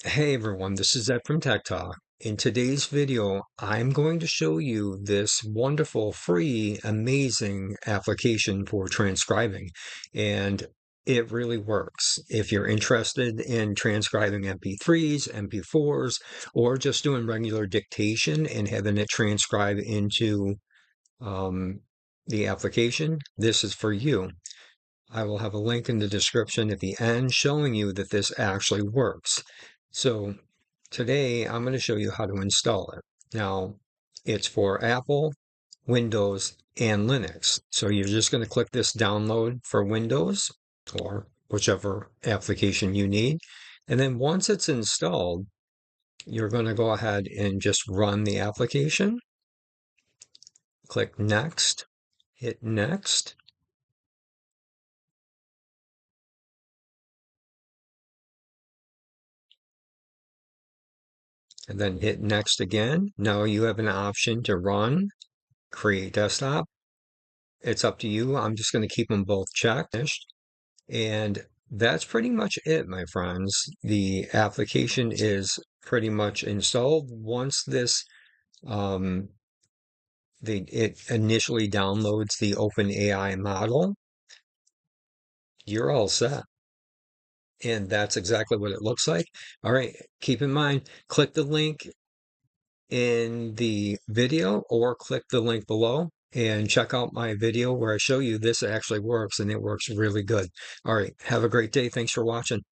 Hey everyone, this is Ed from Tech Talk. In today's video, I'm going to show you this wonderful, free, amazing application for transcribing. And it really works. If you're interested in transcribing MP3s, MP4s, or just doing regular dictation and having it transcribe into um, the application, this is for you. I will have a link in the description at the end showing you that this actually works. So today I'm going to show you how to install it. Now, it's for Apple, Windows, and Linux. So you're just going to click this download for Windows or whichever application you need. And then once it's installed, you're going to go ahead and just run the application. Click Next, hit Next. And then hit Next again. Now you have an option to run, create desktop. It's up to you. I'm just going to keep them both checked. And that's pretty much it, my friends. The application is pretty much installed. Once this, um, it initially downloads the OpenAI model, you're all set. And that's exactly what it looks like. All right, keep in mind, click the link in the video or click the link below and check out my video where I show you this actually works and it works really good. All right, have a great day. Thanks for watching.